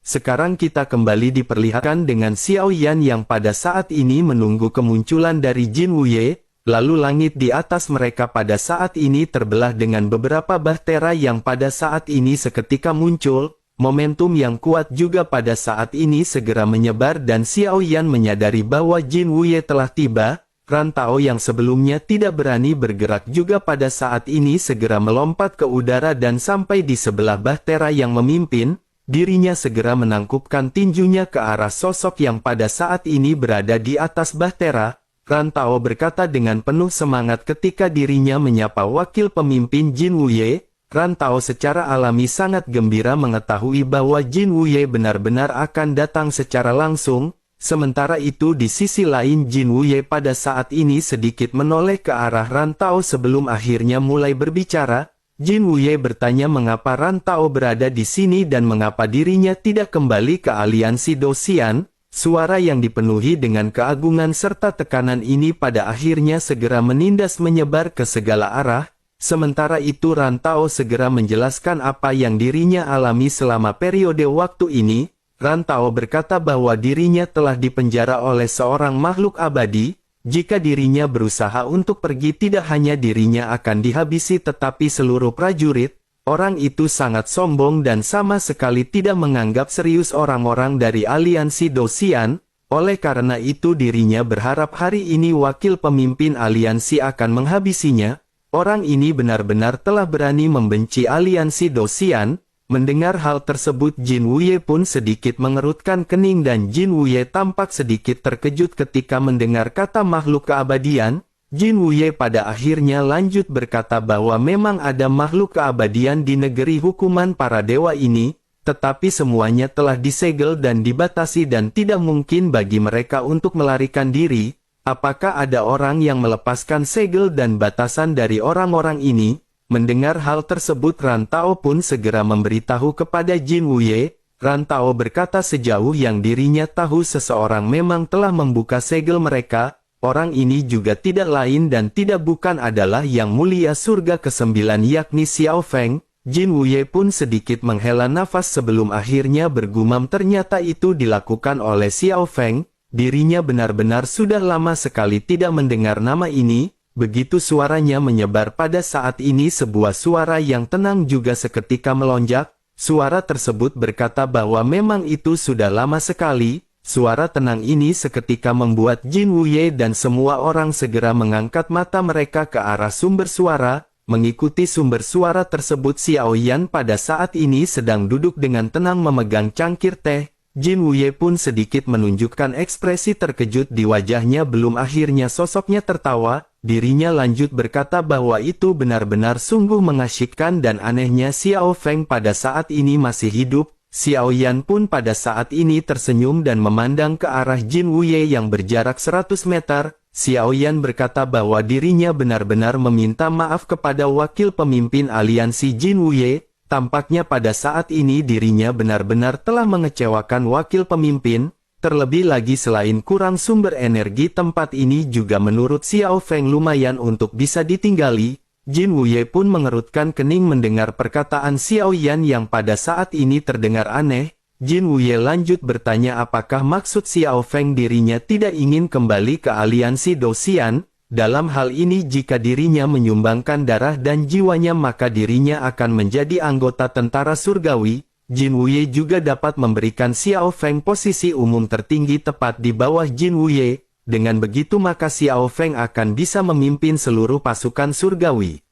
sekarang kita kembali diperlihatkan dengan Xiao Yan yang pada saat ini menunggu kemunculan dari Jin Wuye. Lalu langit di atas mereka pada saat ini terbelah dengan beberapa bahtera yang pada saat ini seketika muncul. Momentum yang kuat juga pada saat ini segera menyebar dan Xiao Yan menyadari bahwa Jin Wuye telah tiba. Rantao yang sebelumnya tidak berani bergerak juga pada saat ini segera melompat ke udara dan sampai di sebelah bahtera yang memimpin. Dirinya segera menangkupkan tinjunya ke arah sosok yang pada saat ini berada di atas bahtera. Rantao berkata dengan penuh semangat ketika dirinya menyapa wakil pemimpin Jin Wuye. Rantao secara alami sangat gembira mengetahui bahwa Jin Wuye benar-benar akan datang secara langsung. Sementara itu di sisi lain Jin Wuye pada saat ini sedikit menoleh ke arah Rantao sebelum akhirnya mulai berbicara. Jin Wuye bertanya mengapa Rantao berada di sini dan mengapa dirinya tidak kembali ke aliansi Dosian. Suara yang dipenuhi dengan keagungan serta tekanan ini pada akhirnya segera menindas menyebar ke segala arah. Sementara itu Rantao segera menjelaskan apa yang dirinya alami selama periode waktu ini. Rantao berkata bahwa dirinya telah dipenjara oleh seorang makhluk abadi. Jika dirinya berusaha untuk pergi tidak hanya dirinya akan dihabisi tetapi seluruh prajurit. Orang itu sangat sombong dan sama sekali tidak menganggap serius orang-orang dari aliansi Dosian. Oleh karena itu dirinya berharap hari ini wakil pemimpin aliansi akan menghabisinya. Orang ini benar-benar telah berani membenci aliansi Dosian. Mendengar hal tersebut Jin Wuye pun sedikit mengerutkan kening dan Jin Wuye tampak sedikit terkejut ketika mendengar kata makhluk keabadian. Jin Wuye pada akhirnya lanjut berkata bahwa memang ada makhluk keabadian di negeri hukuman para dewa ini, tetapi semuanya telah disegel dan dibatasi dan tidak mungkin bagi mereka untuk melarikan diri. Apakah ada orang yang melepaskan segel dan batasan dari orang-orang ini? Mendengar hal tersebut Rantao pun segera memberitahu kepada Jin Wuye. Rantao berkata sejauh yang dirinya tahu seseorang memang telah membuka segel mereka. Orang ini juga tidak lain dan tidak bukan adalah Yang Mulia Surga ke-9 yakni Xiao Feng. Jin Wuye pun sedikit menghela nafas sebelum akhirnya bergumam ternyata itu dilakukan oleh Xiao Feng. Dirinya benar-benar sudah lama sekali tidak mendengar nama ini. Begitu suaranya menyebar pada saat ini sebuah suara yang tenang juga seketika melonjak. Suara tersebut berkata bahwa memang itu sudah lama sekali. Suara tenang ini seketika membuat Jin Wuye dan semua orang segera mengangkat mata mereka ke arah sumber suara. Mengikuti sumber suara tersebut Xiao Yan pada saat ini sedang duduk dengan tenang memegang cangkir teh. Jin Wuye pun sedikit menunjukkan ekspresi terkejut di wajahnya belum akhirnya sosoknya tertawa. Dirinya lanjut berkata bahwa itu benar-benar sungguh mengasyikkan dan anehnya Xiao Feng pada saat ini masih hidup. Xiao Yan pun pada saat ini tersenyum dan memandang ke arah Jin Wuye yang berjarak 100 meter. Xiao Yan berkata bahwa dirinya benar-benar meminta maaf kepada wakil pemimpin aliansi Jin Wuye. Tampaknya pada saat ini dirinya benar-benar telah mengecewakan wakil pemimpin. Terlebih lagi selain kurang sumber energi tempat ini juga menurut Xiao Feng lumayan untuk bisa ditinggali. Jin Wuye pun mengerutkan kening mendengar perkataan Xiao Yan yang pada saat ini terdengar aneh. Jin Wuye lanjut bertanya apakah maksud Xiao Feng dirinya tidak ingin kembali ke aliansi Dosian. Dalam hal ini jika dirinya menyumbangkan darah dan jiwanya maka dirinya akan menjadi anggota tentara surgawi. Jin Wuye juga dapat memberikan Xiao Feng posisi umum tertinggi tepat di bawah Jin Wuye. Dengan begitu maka Xiao Feng akan bisa memimpin seluruh pasukan surgawi.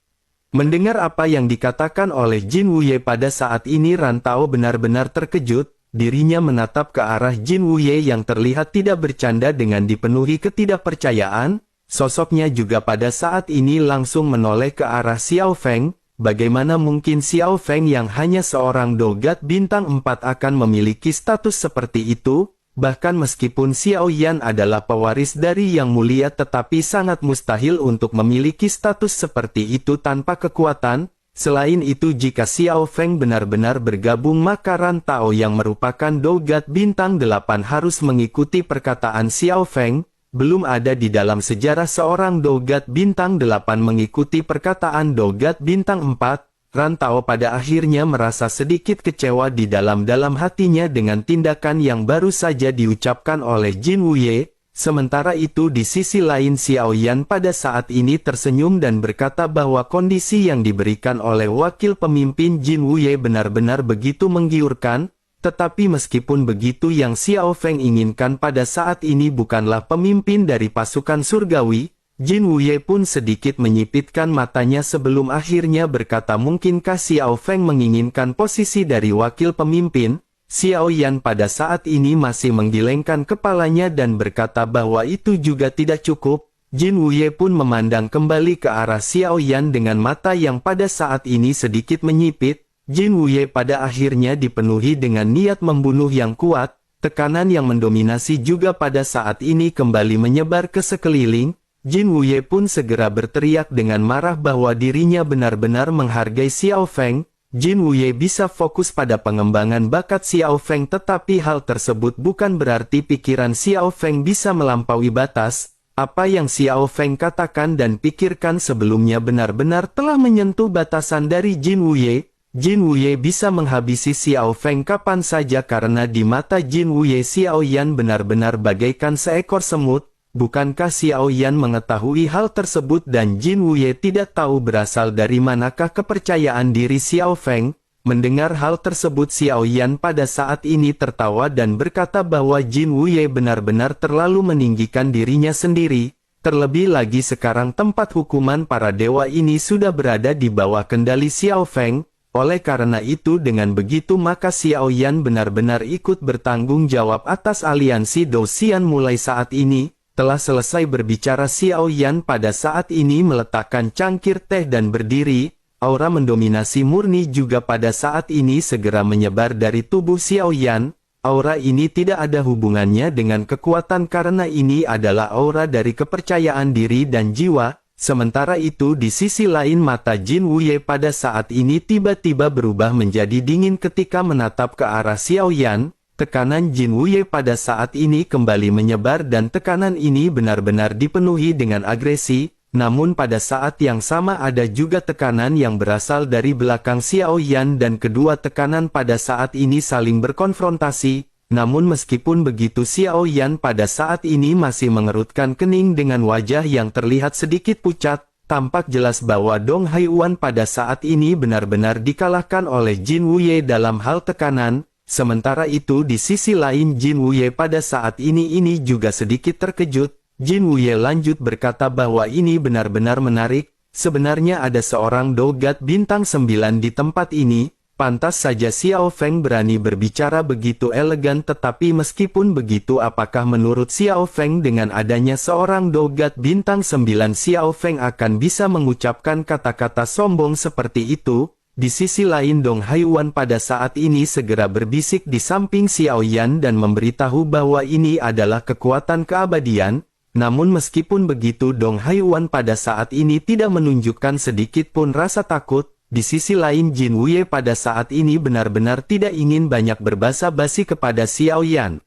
Mendengar apa yang dikatakan oleh Jin Wuye pada saat ini Rantao benar-benar terkejut. Dirinya menatap ke arah Jin Wuye yang terlihat tidak bercanda dengan dipenuhi ketidakpercayaan. Sosoknya juga pada saat ini langsung menoleh ke arah Xiao Feng. Bagaimana mungkin Xiao Feng yang hanya seorang dogat bintang 4 akan memiliki status seperti itu? Bahkan meskipun Xiao Yan adalah pewaris dari Yang Mulia tetapi sangat mustahil untuk memiliki status seperti itu tanpa kekuatan. Selain itu jika Xiao Feng benar-benar bergabung maka Rantao yang merupakan dogat bintang 8 harus mengikuti perkataan Xiao Feng. Belum ada di dalam sejarah seorang dogat bintang 8 mengikuti perkataan dogat bintang 4. Rantau pada akhirnya merasa sedikit kecewa di dalam-dalam hatinya dengan tindakan yang baru saja diucapkan oleh Jin Wuye. Sementara itu di sisi lain Xiao Yan pada saat ini tersenyum dan berkata bahwa kondisi yang diberikan oleh wakil pemimpin Jin Wuye benar-benar begitu menggiurkan. Tetapi meskipun begitu yang Xiao Feng inginkan pada saat ini bukanlah pemimpin dari pasukan surgawi. Jin Wuye pun sedikit menyipitkan matanya sebelum akhirnya berkata mungkinkah Xiao Feng menginginkan posisi dari wakil pemimpin? Xiao Yan pada saat ini masih menggelengkan kepalanya dan berkata bahwa itu juga tidak cukup. Jin Wuye pun memandang kembali ke arah Xiao Yan dengan mata yang pada saat ini sedikit menyipit. Jin Wuye pada akhirnya dipenuhi dengan niat membunuh yang kuat. Tekanan yang mendominasi juga pada saat ini kembali menyebar ke sekeliling. Jin Wuye pun segera berteriak dengan marah bahwa dirinya benar-benar menghargai Xiao Feng. Jin Wuye bisa fokus pada pengembangan bakat Xiao Feng, tetapi hal tersebut bukan berarti pikiran Xiao Feng bisa melampaui batas. Apa yang Xiao Feng katakan dan pikirkan sebelumnya benar-benar telah menyentuh batasan dari Jin Wuye. Jin Wuye bisa menghabisi Xiao Feng kapan saja karena di mata Jin Wuye Xiao Yan benar-benar bagaikan seekor semut. Bukankah Xiao Yan mengetahui hal tersebut dan Jin Wuye tidak tahu berasal dari manakah kepercayaan diri Xiao Feng? Mendengar hal tersebut Xiao Yan pada saat ini tertawa dan berkata bahwa Jin Wuye benar-benar terlalu meninggikan dirinya sendiri. Terlebih lagi sekarang tempat hukuman para dewa ini sudah berada di bawah kendali Xiao Feng. Oleh karena itu dengan begitu maka Xiao Yan benar-benar ikut bertanggung jawab atas aliansi Dou Xian mulai saat ini. Telah selesai berbicara Xiao Yan pada saat ini meletakkan cangkir teh dan berdiri. Aura mendominasi murni juga pada saat ini segera menyebar dari tubuh Xiao Yan. Aura ini tidak ada hubungannya dengan kekuatan karena ini adalah aura dari kepercayaan diri dan jiwa. Sementara itu di sisi lain mata Jin Wuye pada saat ini tiba-tiba berubah menjadi dingin ketika menatap ke arah Xiao Yan. Tekanan Jin Wuye pada saat ini kembali menyebar dan tekanan ini benar-benar dipenuhi dengan agresi. Namun pada saat yang sama ada juga tekanan yang berasal dari belakang Xiao Yan dan kedua tekanan pada saat ini saling berkonfrontasi. Namun meskipun begitu Xiao Yan pada saat ini masih mengerutkan kening dengan wajah yang terlihat sedikit pucat. Tampak jelas bahwa Dong Haiwan pada saat ini benar-benar dikalahkan oleh Jin Wuye dalam hal tekanan. Sementara itu di sisi lain Jin Wuye pada saat ini juga sedikit terkejut. Jin Wuye lanjut berkata bahwa ini benar-benar menarik. Sebenarnya ada seorang Dogat bintang 9 di tempat ini. Pantas saja Xiao Feng berani berbicara begitu elegan, tetapi meskipun begitu apakah menurut Xiao Feng dengan adanya seorang Dogat bintang 9 Xiao Feng akan bisa mengucapkan kata-kata sombong seperti itu? Di sisi lain Dong Haiwan pada saat ini segera berbisik di samping Xiao Yan dan memberitahu bahwa ini adalah kekuatan keabadian. Namun meskipun begitu Dong Haiwan pada saat ini tidak menunjukkan sedikit pun rasa takut. Di sisi lain Jin Wuye pada saat ini benar-benar tidak ingin banyak berbasa-basi kepada Xiao Yan.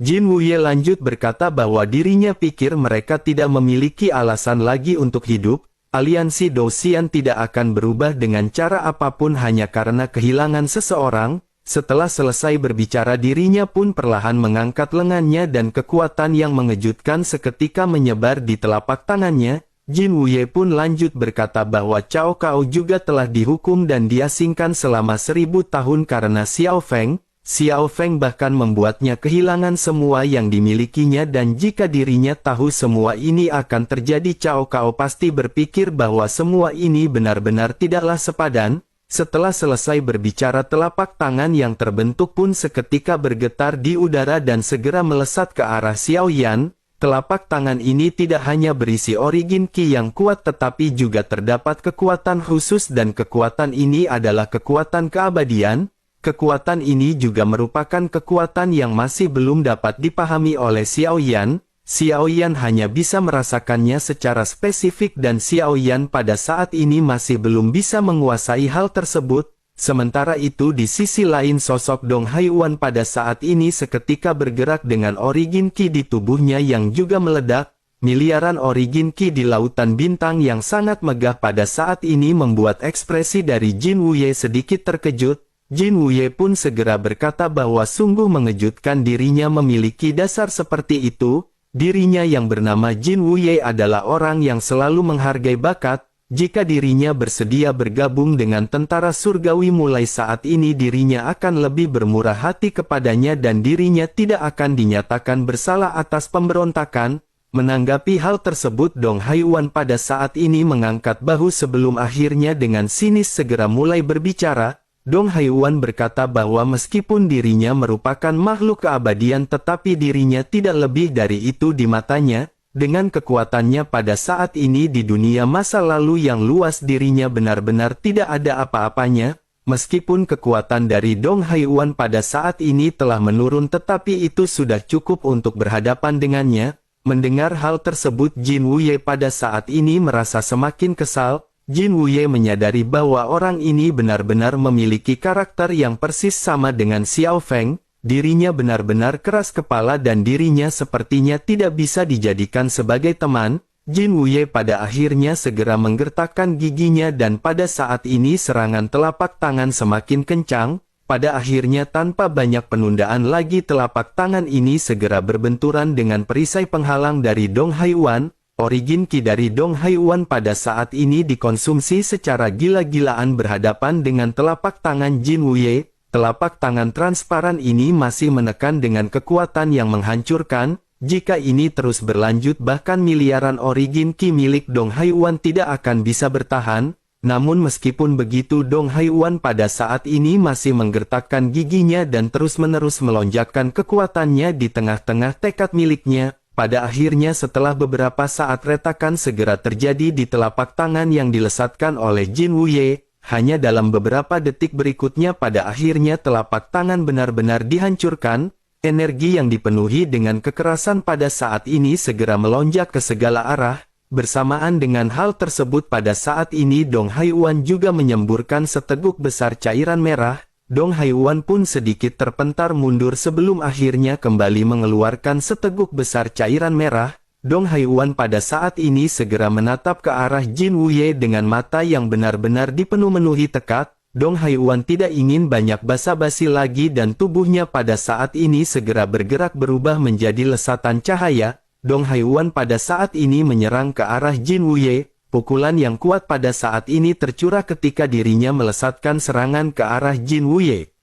Jin Wuye lanjut berkata bahwa dirinya pikir mereka tidak memiliki alasan lagi untuk hidup. Aliansi Dou Xian tidak akan berubah dengan cara apapun hanya karena kehilangan seseorang. Setelah selesai berbicara dirinya pun perlahan mengangkat lengannya dan kekuatan yang mengejutkan seketika menyebar di telapak tangannya. Jin Wuye pun lanjut berkata bahwa Cao Cao juga telah dihukum dan diasingkan selama 1000 tahun karena Xiao Feng. Xiao Feng bahkan membuatnya kehilangan semua yang dimilikinya dan jika dirinya tahu semua ini akan terjadi Cao Cao pasti berpikir bahwa semua ini benar-benar tidaklah sepadan. Setelah selesai berbicara telapak tangan yang terbentuk pun seketika bergetar di udara dan segera melesat ke arah Xiao Yan. Telapak tangan ini tidak hanya berisi origin Qi yang kuat tetapi juga terdapat kekuatan khusus dan kekuatan ini adalah kekuatan keabadian. Kekuatan ini juga merupakan kekuatan yang masih belum dapat dipahami oleh Xiao Yan. Xiao Yan hanya bisa merasakannya secara spesifik dan Xiao Yan pada saat ini masih belum bisa menguasai hal tersebut. Sementara itu di sisi lain sosok Dong Haiwan pada saat ini seketika bergerak dengan origin Qi di tubuhnya yang juga meledak. miliaran origin Qi di lautan bintang yang sangat megah pada saat ini membuat ekspresi dari Jin Wuye sedikit terkejut. Jin Wuye pun segera berkata bahwa sungguh mengejutkan dirinya memiliki dasar seperti itu. Dirinya yang bernama Jin Wuye adalah orang yang selalu menghargai bakat. Jika dirinya bersedia bergabung dengan tentara surgawi mulai saat ini dirinya akan lebih bermurah hati kepadanya dan dirinya tidak akan dinyatakan bersalah atas pemberontakan. Menanggapi hal tersebut Dong Haiyuan pada saat ini mengangkat bahu sebelum akhirnya dengan sinis segera mulai berbicara. Dong Haiyuan berkata bahwa meskipun dirinya merupakan makhluk keabadian tetapi dirinya tidak lebih dari itu di matanya. Dengan kekuatannya pada saat ini di dunia masa lalu yang luas dirinya benar-benar tidak ada apa-apanya. Meskipun kekuatan dari Dong Haiyuan pada saat ini telah menurun tetapi itu sudah cukup untuk berhadapan dengannya. Mendengar hal tersebut Jin Wuye pada saat ini merasa semakin kesal. Jin Wuye menyadari bahwa orang ini benar-benar memiliki karakter yang persis sama dengan Xiao Feng. Dirinya benar-benar keras kepala dan dirinya sepertinya tidak bisa dijadikan sebagai teman. Jin Wuye pada akhirnya segera menggertakkan giginya dan pada saat ini serangan telapak tangan semakin kencang. Pada akhirnya tanpa banyak penundaan lagi telapak tangan ini segera berbenturan dengan perisai penghalang dari Dong Haiyuan. Origin Qi dari Dong Haiyuan pada saat ini dikonsumsi secara gila-gilaan berhadapan dengan telapak tangan Jin Wuye. Telapak tangan transparan ini masih menekan dengan kekuatan yang menghancurkan. Jika ini terus berlanjut bahkan miliaran origin Qi milik Dong Haiyuan tidak akan bisa bertahan. Namun meskipun begitu Dong Haiyuan pada saat ini masih menggertakkan giginya dan terus-menerus melonjakkan kekuatannya di tengah-tengah tekad miliknya. Pada akhirnya setelah beberapa saat retakan segera terjadi di telapak tangan yang dilesatkan oleh Jin Wuye. Hanya dalam beberapa detik berikutnya pada akhirnya telapak tangan benar-benar dihancurkan. Energi yang dipenuhi dengan kekerasan pada saat ini segera melonjak ke segala arah. Bersamaan dengan hal tersebut pada saat ini Dong Haiyuan juga menyemburkan seteguk besar cairan merah. Dong Haiyuan pun sedikit terpentar mundur sebelum akhirnya kembali mengeluarkan seteguk besar cairan merah. Dong Haiyuan pada saat ini segera menatap ke arah Jin Wuye dengan mata yang benar-benar dipenuhi tekad. Dong Haiyuan tidak ingin banyak basa-basi lagi dan tubuhnya pada saat ini segera bergerak berubah menjadi lesatan cahaya. Dong Haiyuan pada saat ini menyerang ke arah Jin Wuye. Pukulan yang kuat pada saat ini tercurah ketika dirinya melesatkan serangan ke arah Jin Wuye.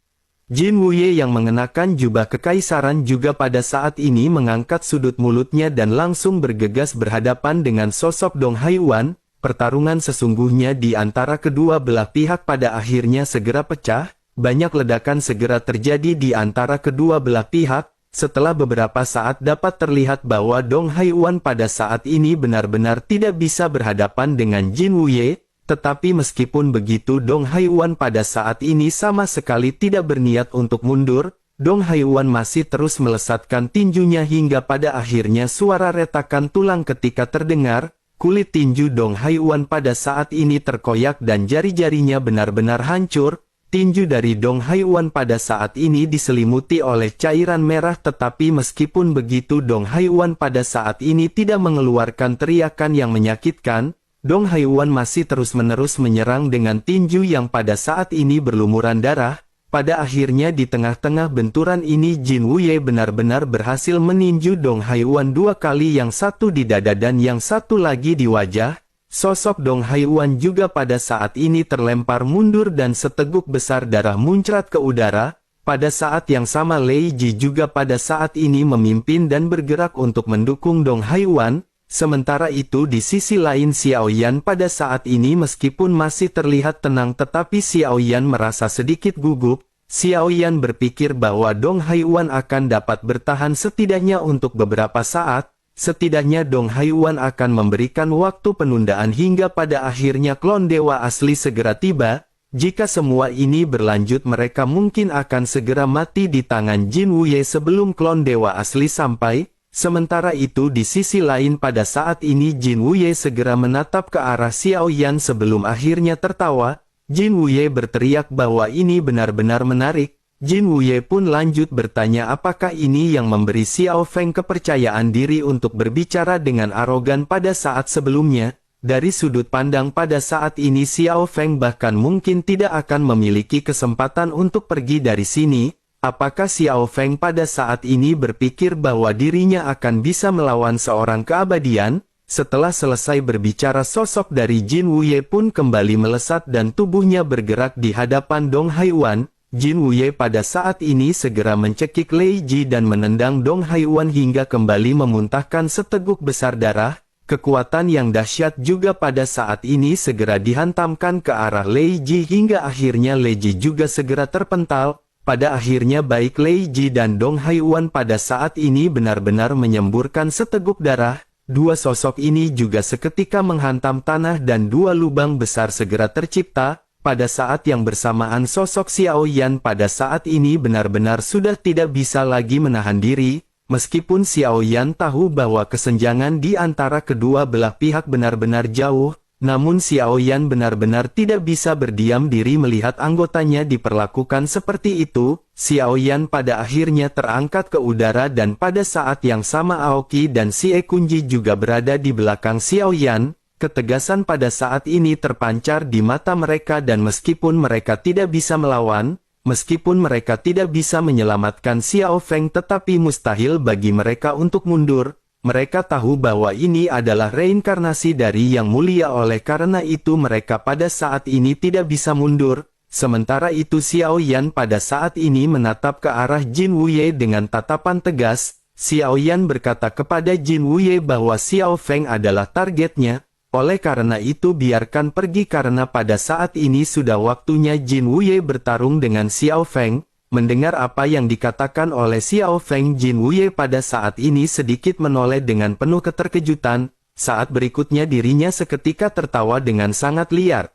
Jin Wuye yang mengenakan jubah kekaisaran juga pada saat ini mengangkat sudut mulutnya dan langsung bergegas berhadapan dengan sosok Dong Haiyuan. Pertarungan sesungguhnya di antara kedua belah pihak pada akhirnya segera pecah. Banyak ledakan segera terjadi di antara kedua belah pihak. Setelah beberapa saat dapat terlihat bahwa Dong Haiyuan pada saat ini benar-benar tidak bisa berhadapan dengan Jin Wuye. Tetapi meskipun begitu Dong Haiyuan pada saat ini sama sekali tidak berniat untuk mundur. Dong Haiyuan masih terus melesatkan tinjunya hingga pada akhirnya suara retakan tulang ketika terdengar. Kulit tinju Dong Haiyuan pada saat ini terkoyak dan jari-jarinya benar-benar hancur. Tinju dari Dong Haiyuan pada saat ini diselimuti oleh cairan merah tetapi meskipun begitu Dong Haiyuan pada saat ini tidak mengeluarkan teriakan yang menyakitkan. Dong Haiyuan masih terus-menerus menyerang dengan tinju yang pada saat ini berlumuran darah. Pada akhirnya di tengah-tengah benturan ini Jin Wuye benar-benar berhasil meninju Dong Haiyuan dua kali, yang satu di dada dan yang satu lagi di wajah. Sosok Dong Haiyuan juga pada saat ini terlempar mundur dan seteguk besar darah muncrat ke udara. Pada saat yang sama Lei Ji juga pada saat ini memimpin dan bergerak untuk mendukung Dong Haiyuan. Sementara itu di sisi lain Xiao Yan pada saat ini meskipun masih terlihat tenang tetapi Xiao Yan merasa sedikit gugup. Xiao Yan berpikir bahwa Dong Haiyuan akan dapat bertahan setidaknya untuk beberapa saat. Setidaknya Dong Haiyuan akan memberikan waktu penundaan hingga pada akhirnya klon dewa asli segera tiba. Jika semua ini berlanjut mereka mungkin akan segera mati di tangan Jin Wuye sebelum klon dewa asli sampai. Sementara itu di sisi lain pada saat ini Jin Wuye segera menatap ke arah Xiao Yan sebelum akhirnya tertawa. Jin Wuye berteriak bahwa ini benar-benar menarik. Jin Wuye pun lanjut bertanya apakah ini yang memberi Xiao Feng kepercayaan diri untuk berbicara dengan arogan pada saat sebelumnya. Dari sudut pandang pada saat ini Xiao Feng bahkan mungkin tidak akan memiliki kesempatan untuk pergi dari sini. Apakah Xiao Feng pada saat ini berpikir bahwa dirinya akan bisa melawan seorang keabadian? Setelah selesai berbicara sosok dari Jin Wuye pun kembali melesat dan tubuhnya bergerak di hadapan Dong Haiwan. Jin Wuye pada saat ini segera mencekik Lei Ji dan menendang Dong Haiwan hingga kembali memuntahkan seteguk besar darah. Kekuatan yang dahsyat juga pada saat ini segera dihantamkan ke arah Lei Ji hingga akhirnya Lei Ji juga segera terpental. Pada akhirnya baik Lei Ji dan Dong Haiwan pada saat ini benar-benar menyemburkan seteguk darah. Dua sosok ini juga seketika menghantam tanah dan dua lubang besar segera tercipta. Pada saat yang bersamaan sosok Xiao Yan pada saat ini benar-benar sudah tidak bisa lagi menahan diri. Meskipun Xiao Yan tahu bahwa kesenjangan di antara kedua belah pihak benar-benar jauh, namun Xiao Yan benar-benar tidak bisa berdiam diri melihat anggotanya diperlakukan seperti itu. Xiao Yan pada akhirnya terangkat ke udara dan pada saat yang sama Aoki dan Xie Kunji juga berada di belakang Xiao Yan. Ketegasan pada saat ini terpancar di mata mereka dan meskipun mereka tidak bisa melawan, meskipun mereka tidak bisa menyelamatkan Xiao Feng tetapi mustahil bagi mereka untuk mundur. Mereka tahu bahwa ini adalah reinkarnasi dari Yang Mulia oleh karena itu mereka pada saat ini tidak bisa mundur. Sementara itu Xiao Yan pada saat ini menatap ke arah Jin Wuye dengan tatapan tegas. Xiao Yan berkata kepada Jin Wuye bahwa Xiao Feng adalah targetnya. Oleh karena itu biarkan pergi karena pada saat ini sudah waktunya Jin Wuye bertarung dengan Xiao Feng. Mendengar apa yang dikatakan oleh Xiao Feng, Jin Wuye pada saat ini sedikit menoleh dengan penuh keterkejutan. Saat berikutnya dirinya seketika tertawa dengan sangat liar.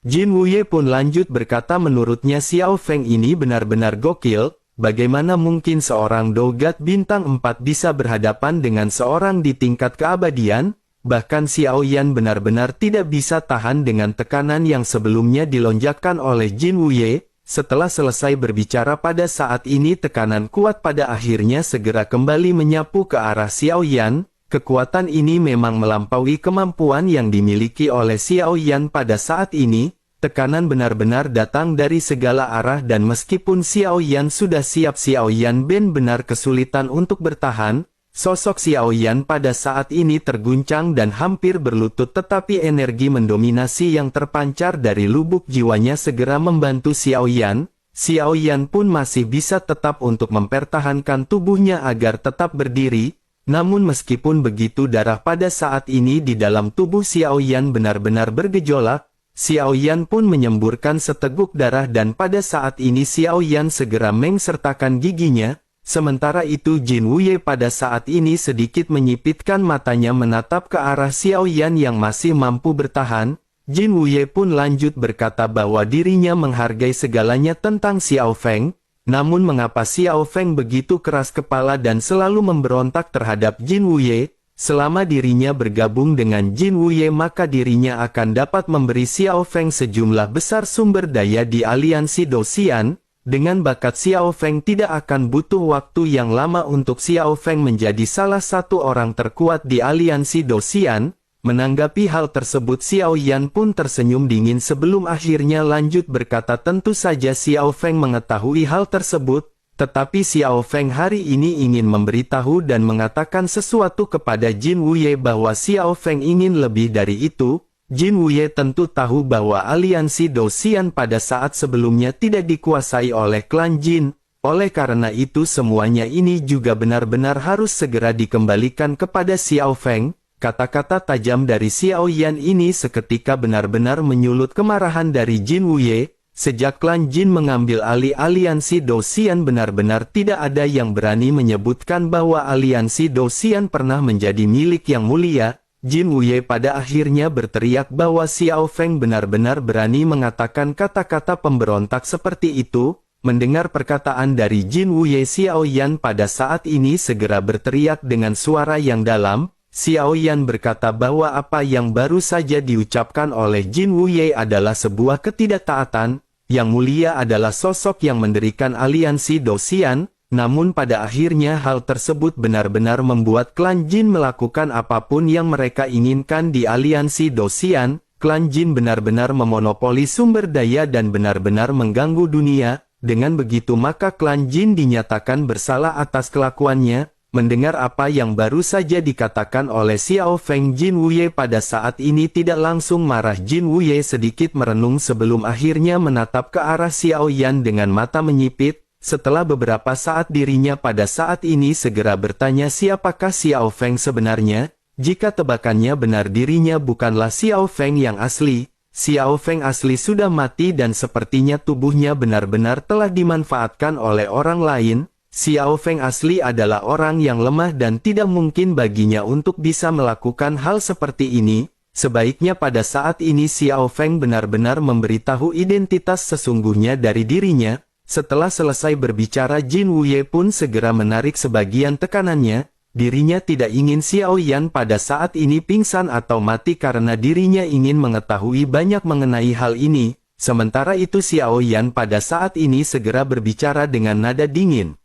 Jin Wuye pun lanjut berkata menurutnya Xiao Feng ini benar-benar gokil. Bagaimana mungkin seorang Dogat bintang 4 bisa berhadapan dengan seorang di tingkat keabadian? Bahkan Xiao Yan benar-benar tidak bisa tahan dengan tekanan yang sebelumnya dilonjakkan oleh Jin Wuye. Setelah selesai berbicara pada saat ini tekanan kuat pada akhirnya segera kembali menyapu ke arah Xiao Yan. Kekuatan ini memang melampaui kemampuan yang dimiliki oleh Xiao Yan pada saat ini. Tekanan benar-benar datang dari segala arah dan meskipun Xiao Yan sudah siap Xiao Yan benar-benar kesulitan untuk bertahan. Sosok Xiao Yan pada saat ini terguncang dan hampir berlutut tetapi energi mendominasi yang terpancar dari lubuk jiwanya segera membantu Xiao Yan. Xiao Yan pun masih bisa tetap untuk mempertahankan tubuhnya agar tetap berdiri. Namun meskipun begitu darah pada saat ini di dalam tubuh Xiao Yan benar-benar bergejolak. Xiao Yan pun menyemburkan seteguk darah dan pada saat ini Xiao Yan segera mengsertakan giginya. Sementara itu Jin Wuye pada saat ini sedikit menyipitkan matanya menatap ke arah Xiao Yan yang masih mampu bertahan. Jin Wuye pun lanjut berkata bahwa dirinya menghargai segalanya tentang Xiao Feng. Namun mengapa Xiao Feng begitu keras kepala dan selalu memberontak terhadap Jin Wuye? Selama dirinya bergabung dengan Jin Wuye maka dirinya akan dapat memberi Xiao Feng sejumlah besar sumber daya di aliansi Dosian. Dengan bakat Xiao Feng tidak akan butuh waktu yang lama untuk Xiao Feng menjadi salah satu orang terkuat di aliansi Dosian. Menanggapi hal tersebut Xiao Yan pun tersenyum dingin sebelum akhirnya lanjut berkata tentu saja Xiao Feng mengetahui hal tersebut. Tetapi Xiao Feng hari ini ingin memberitahu dan mengatakan sesuatu kepada Jin Wuye bahwa Xiao Feng ingin lebih dari itu. Jin Wuye tentu tahu bahwa aliansi Dosian pada saat sebelumnya tidak dikuasai oleh klan Jin. Oleh karena itu semuanya ini juga benar-benar harus segera dikembalikan kepada Xiao Feng. Kata-kata tajam dari Xiao Yan ini seketika benar-benar menyulut kemarahan dari Jin Wuye. Sejak klan Jin mengambil alih aliansi Dosian benar-benar tidak ada yang berani menyebutkan bahwa aliansi Dosian pernah menjadi milik Yang Mulia. Jin Wuye pada akhirnya berteriak bahwa Xiao Feng benar-benar berani mengatakan kata-kata pemberontak seperti itu. Mendengar perkataan dari Jin Wuye Xiao Yan pada saat ini segera berteriak dengan suara yang dalam. Xiao Yan berkata bahwa apa yang baru saja diucapkan oleh Jin Wuye adalah sebuah ketidaktaatan. Yang Mulia adalah sosok yang mendirikan aliansi Dosian, namun pada akhirnya hal tersebut benar-benar membuat klan Jin melakukan apapun yang mereka inginkan di aliansi Dosian. Klan Jin benar-benar memonopoli sumber daya dan benar-benar mengganggu dunia. Dengan begitu maka klan Jin dinyatakan bersalah atas kelakuannya. Mendengar apa yang baru saja dikatakan oleh Xiao Feng, Jin Wuye pada saat ini tidak langsung marah. Jin Wuye sedikit merenung sebelum akhirnya menatap ke arah Xiao Yan dengan mata menyipit. Setelah beberapa saat dirinya pada saat ini segera bertanya siapakah Xiao Feng sebenarnya. Jika tebakannya benar dirinya bukanlah Xiao Feng yang asli. Xiao Feng asli sudah mati dan sepertinya tubuhnya benar-benar telah dimanfaatkan oleh orang lain. Xiao Feng asli adalah orang yang lemah dan tidak mungkin baginya untuk bisa melakukan hal seperti ini. Sebaiknya pada saat ini Xiao Feng benar-benar memberitahu identitas sesungguhnya dari dirinya. Setelah selesai berbicara, Jin Wuye pun segera menarik sebagian tekanannya. Dirinya tidak ingin Xiao Yan pada saat ini pingsan atau mati karena dirinya ingin mengetahui banyak mengenai hal ini. Sementara itu Xiao Yan pada saat ini segera berbicara dengan nada dingin.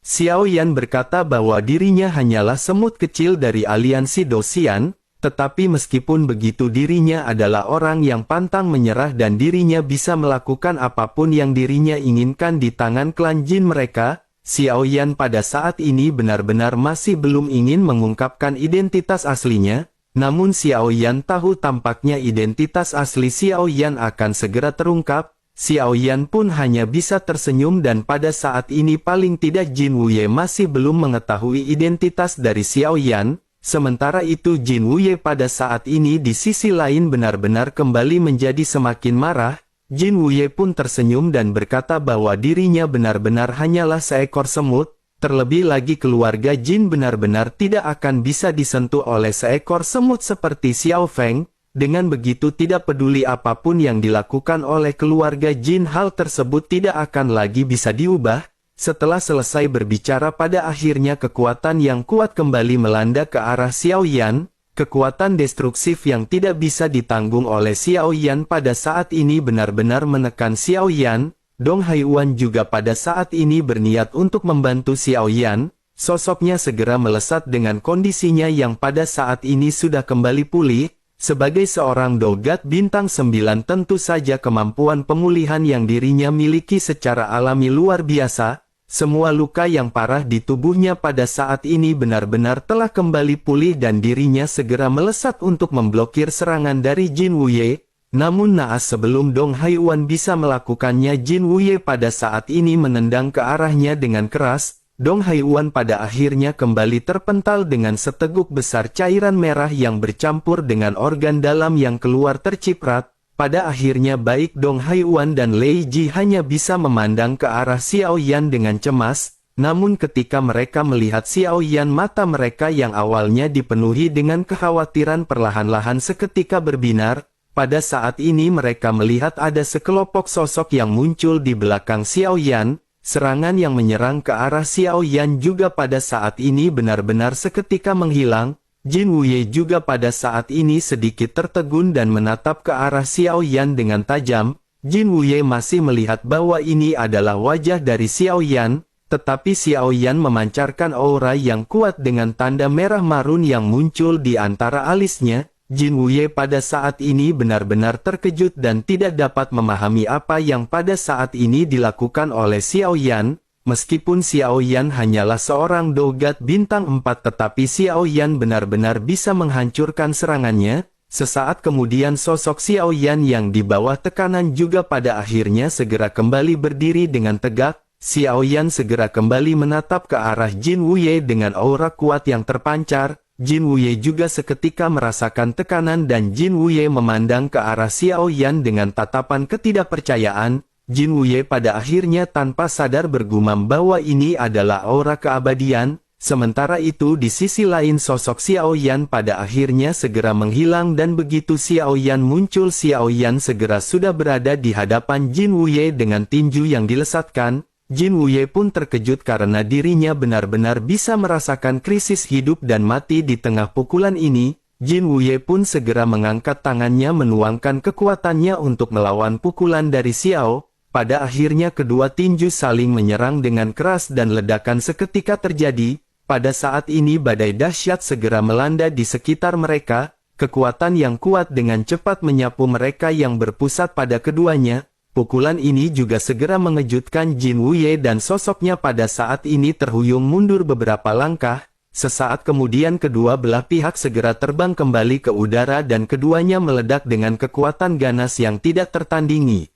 Xiao Yan berkata bahwa dirinya hanyalah semut kecil dari aliansi Dosian, tetapi meskipun begitu dirinya adalah orang yang pantang menyerah dan dirinya bisa melakukan apapun yang dirinya inginkan di tangan klan Jin mereka. Xiao Yan pada saat ini benar-benar masih belum ingin mengungkapkan identitas aslinya, namun Xiao Yan tahu tampaknya identitas asli Xiao Yan akan segera terungkap. Xiao Yan pun hanya bisa tersenyum dan pada saat ini paling tidak Jin Wuye masih belum mengetahui identitas dari Xiao Yan. Sementara itu Jin Wuye pada saat ini di sisi lain benar-benar kembali menjadi semakin marah. Jin Wuye pun tersenyum dan berkata bahwa dirinya benar-benar hanyalah seekor semut, terlebih lagi keluarga Jin benar-benar tidak akan bisa disentuh oleh seekor semut seperti Xiao Feng. Dengan begitu tidak peduli apapun yang dilakukan oleh keluarga Jin, hal tersebut tidak akan lagi bisa diubah. Setelah selesai berbicara pada akhirnya kekuatan yang kuat kembali melanda ke arah Xiao Yan. Kekuatan destruksif yang tidak bisa ditanggung oleh Xiao Yan pada saat ini benar-benar menekan Xiao Yan. Dong Haiwan juga pada saat ini berniat untuk membantu Xiao Yan. Sosoknya segera melesat dengan kondisinya yang pada saat ini sudah kembali pulih. Sebagai seorang dogat bintang 9 tentu saja kemampuan pemulihan yang dirinya miliki secara alami luar biasa. Semua luka yang parah di tubuhnya pada saat ini benar-benar telah kembali pulih dan dirinya segera melesat untuk memblokir serangan dari Jin Wuye. Namun naas sebelum Dong Haiwan bisa melakukannya, Jin Wuye pada saat ini menendang ke arahnya dengan keras. Dong Haiwan pada akhirnya kembali terpental dengan seteguk besar cairan merah yang bercampur dengan organ dalam yang keluar terciprat. Pada akhirnya baik Dong Haiwan dan Lei Ji hanya bisa memandang ke arah Xiao Yan dengan cemas. Namun ketika mereka melihat Xiao Yan, mata mereka yang awalnya dipenuhi dengan kekhawatiran perlahan-lahan seketika berbinar. Pada saat ini mereka melihat ada sekelompok sosok yang muncul di belakang Xiao Yan. Serangan yang menyerang ke arah Xiao Yan juga pada saat ini benar-benar seketika menghilang. Jin Wuye juga pada saat ini sedikit tertegun dan menatap ke arah Xiao Yan dengan tajam. Jin Wuye masih melihat bahwa ini adalah wajah dari Xiao Yan, tetapi Xiao Yan memancarkan aura yang kuat dengan tanda merah marun yang muncul di antara alisnya. Jin Wuye pada saat ini benar-benar terkejut dan tidak dapat memahami apa yang pada saat ini dilakukan oleh Xiao Yan. Meskipun Xiao Yan hanyalah seorang dogat bintang 4 tetapi Xiao Yan benar-benar bisa menghancurkan serangannya. Sesaat kemudian sosok Xiao Yan yang di bawah tekanan juga pada akhirnya segera kembali berdiri dengan tegak. Xiao Yan segera kembali menatap ke arah Jin Wuye dengan aura kuat yang terpancar. Jin Wuye juga seketika merasakan tekanan dan Jin Wuye memandang ke arah Xiao Yan dengan tatapan ketidakpercayaan. Jin Wuye pada akhirnya tanpa sadar bergumam bahwa ini adalah aura keabadian. Sementara itu di sisi lain sosok Xiao Yan pada akhirnya segera menghilang dan begitu Xiao Yan muncul, Xiao Yan segera sudah berada di hadapan Jin Wuye dengan tinju yang dilesatkan. Jin Wuye pun terkejut karena dirinya benar-benar bisa merasakan krisis hidup dan mati di tengah pukulan ini. Jin Wuye pun segera mengangkat tangannya menuangkan kekuatannya untuk melawan pukulan dari Xiao Pada akhirnya kedua tinju saling menyerang dengan keras dan ledakan seketika terjadi. Pada saat ini badai dahsyat segera melanda di sekitar mereka. Kekuatan yang kuat dengan cepat menyapu mereka yang berpusat pada keduanya. Pukulan ini juga segera mengejutkan Jin Wuye dan sosoknya pada saat ini terhuyung mundur beberapa langkah. Sesaat kemudian kedua belah pihak segera terbang kembali ke udara dan keduanya meledak dengan kekuatan ganas yang tidak tertandingi.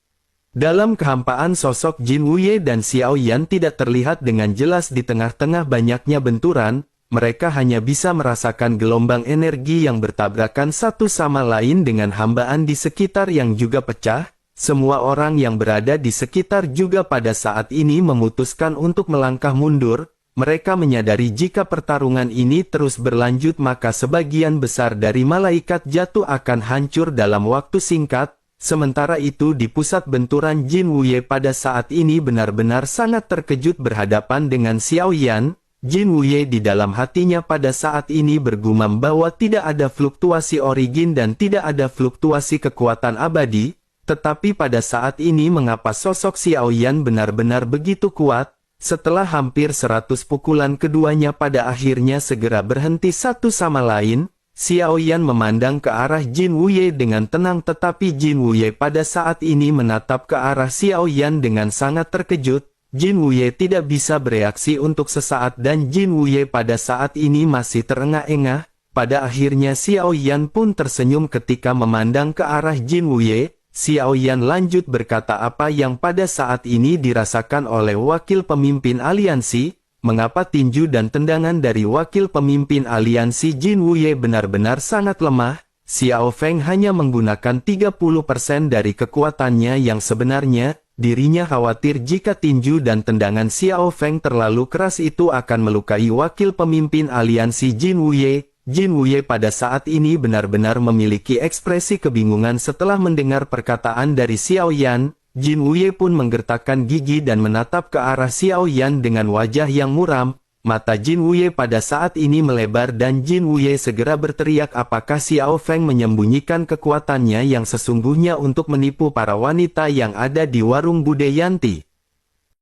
Dalam kehampaan sosok Jin Wuye dan Xiao Yan tidak terlihat dengan jelas di tengah-tengah banyaknya benturan. Mereka hanya bisa merasakan gelombang energi yang bertabrakan satu sama lain dengan hambaan di sekitar yang juga pecah. Semua orang yang berada di sekitar juga pada saat ini memutuskan untuk melangkah mundur. Mereka menyadari jika pertarungan ini terus berlanjut maka sebagian besar dari malaikat jatuh akan hancur dalam waktu singkat. Sementara itu di pusat benturan Jin Wuye pada saat ini benar-benar sangat terkejut berhadapan dengan Xiao Yan. Jin Wuye di dalam hatinya pada saat ini bergumam bahwa tidak ada fluktuasi origin dan tidak ada fluktuasi kekuatan abadi. Tetapi pada saat ini mengapa sosok Xiao Yan benar-benar begitu kuat? Setelah hampir 100 pukulan keduanya pada akhirnya segera berhenti satu sama lain. Xiao Yan memandang ke arah Jin Wuye dengan tenang tetapi Jin Wuye pada saat ini menatap ke arah Xiao Yan dengan sangat terkejut. Jin Wuye tidak bisa bereaksi untuk sesaat dan Jin Wuye pada saat ini masih terengah-engah. Pada akhirnya Xiao Yan pun tersenyum ketika memandang ke arah Jin Wuye. Xiao Yan lanjut berkata apa yang pada saat ini dirasakan oleh wakil pemimpin aliansi. Mengapa tinju dan tendangan dari wakil pemimpin aliansi Jin Wuye benar-benar sangat lemah? Xiao Feng hanya menggunakan 30% dari kekuatannya yang sebenarnya. Dirinya khawatir jika tinju dan tendangan Xiao Feng terlalu keras itu akan melukai wakil pemimpin aliansi Jin Wuye. Jin Wuye pada saat ini benar-benar memiliki ekspresi kebingungan setelah mendengar perkataan dari Xiao Yan. Jin Wuye pun menggertakkan gigi dan menatap ke arah Xiao Yan dengan wajah yang muram. Mata Jin Wuye pada saat ini melebar dan Jin Wuye segera berteriak apakah Xiao Feng menyembunyikan kekuatannya yang sesungguhnya untuk menipu para wanita yang ada di warung Budayanti.